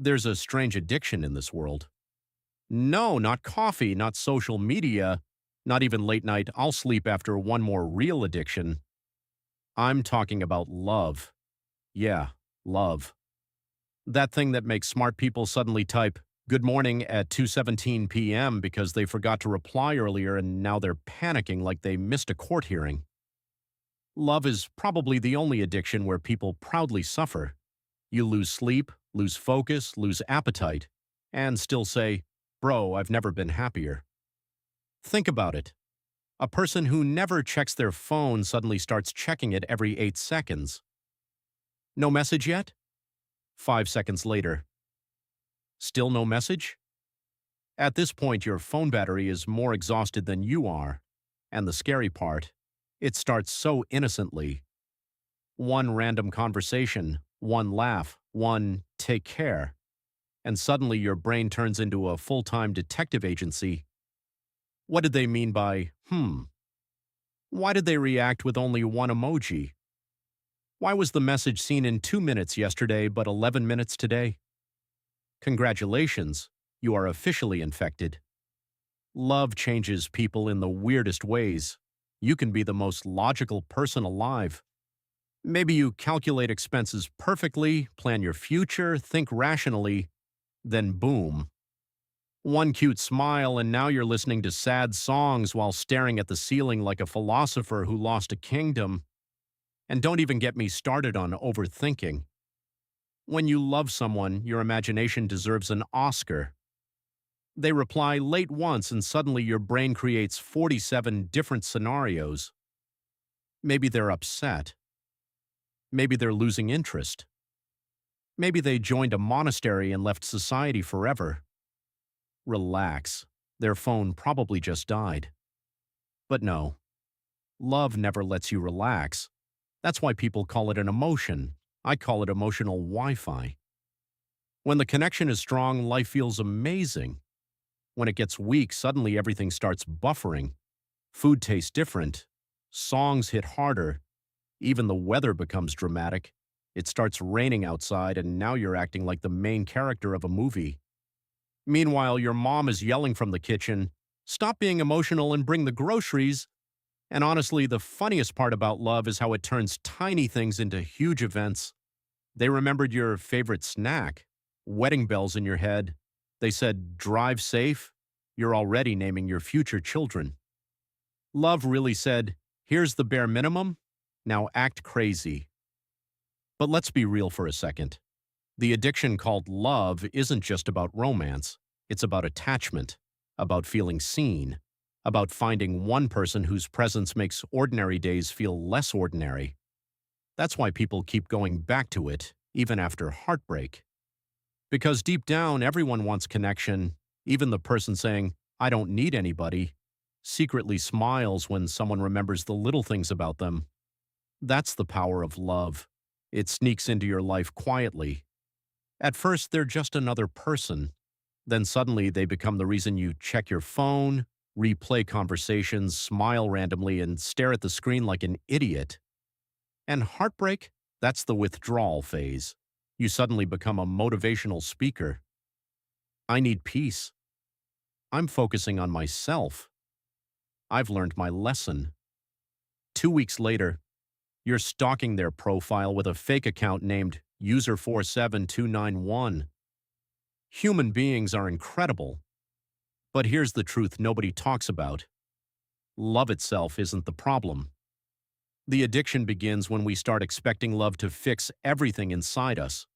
There's a strange addiction in this world. No, not coffee, not social media, not even late night, I'll sleep after one more real addiction. I'm talking about love. Yeah, love. That thing that makes smart people suddenly type, "Good morning" at 2:17 p.m. because they forgot to reply earlier and now they're panicking like they missed a court hearing. Love is probably the only addiction where people proudly suffer. You lose sleep, lose focus, lose appetite, and still say, "Bro, I've never been happier." Think about it. A person who never checks their phone suddenly starts checking it every 8 seconds. No message yet? 5 seconds later. Still no message? At this point, your phone battery is more exhausted than you are. And the scary part, it starts so innocently. One random conversation, one laugh, one "take care," and suddenly your brain turns into a full-time detective agency. What did they mean by, Why did they react with only one emoji? Why was the message seen in 2 minutes yesterday but 11 minutes today? Congratulations, you are officially infected. Love changes people in the weirdest ways. You can be the most logical person alive. Maybe you calculate expenses perfectly, plan your future, think rationally, then boom. One cute smile and now you're listening to sad songs while staring at the ceiling like a philosopher who lost a kingdom. And don't even get me started on overthinking. When you love someone, your imagination deserves an Oscar. They reply late once and suddenly your brain creates 47 different scenarios. Maybe they're upset. Maybe they're losing interest. Maybe they joined a monastery and left society forever. Relax. Their phone probably just died. But no, love never lets you relax. That's why people call it an emotion. I call it emotional Wi-Fi. When the connection is strong, life feels amazing. When it gets weak, suddenly everything starts buffering. Food tastes different. Songs hit harder. Even the weather becomes dramatic. It starts raining outside and now you're acting like the main character of a movie. Meanwhile, your mom is yelling from the kitchen, "Stop being emotional and bring the groceries." And honestly, the funniest part about love is how it turns tiny things into huge events. They remembered your favorite snack, wedding bells in your head. They said, "Drive safe." You're already naming your future children. Love really said, "Here's the bare minimum. Now act crazy." But let's be real for a second. The addiction called love isn't just about romance. It's about attachment, about feeling seen, about finding one person whose presence makes ordinary days feel less ordinary. That's why people keep going back to it, even after heartbreak. Because deep down, everyone wants connection. Even the person saying, "I don't need anybody," secretly smiles when someone remembers the little things about them. That's the power of love. It sneaks into your life quietly. At first, they're just another person. Then suddenly they become the reason you check your phone, replay conversations, smile randomly, and stare at the screen like an idiot. And heartbreak? That's the withdrawal phase. You suddenly become a motivational speaker. I need peace. I'm focusing on myself. I've learned my lesson. 2 weeks later, you're stalking their profile with a fake account named user47291. Human beings are incredible. But here's the truth nobody talks about. Love itself isn't the problem. The addiction begins when we start expecting love to fix everything inside us.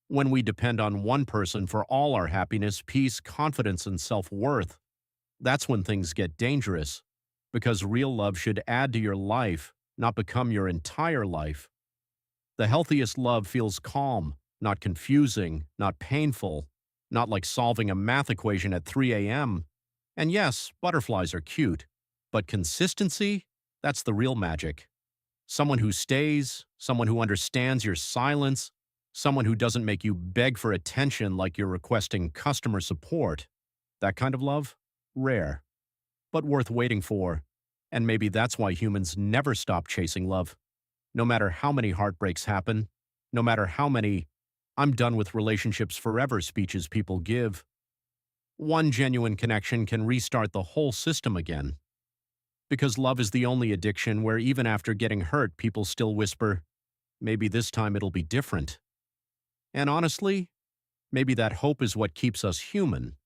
When we depend on one person for all our happiness, peace, confidence, and self-worth. That's when things get dangerous. Because real love should add to your life, not become your entire life. The healthiest love feels calm, not confusing, not painful, not like solving a math equation at 3 a.m. And yes, butterflies are cute, but consistency? That's the real magic. Someone who stays, someone who understands your silence, someone who doesn't make you beg for attention like you're requesting customer support. That kind of love? Rare, but worth waiting for. And maybe that's why humans never stop chasing love. No matter how many heartbreaks happen, no matter how many I'm done with relationships forever speeches people give. One genuine connection can restart the whole system again. Because love is the only addiction where even after getting hurt, people still whisper, maybe this time it'll be different. And honestly, maybe that hope is what keeps us human.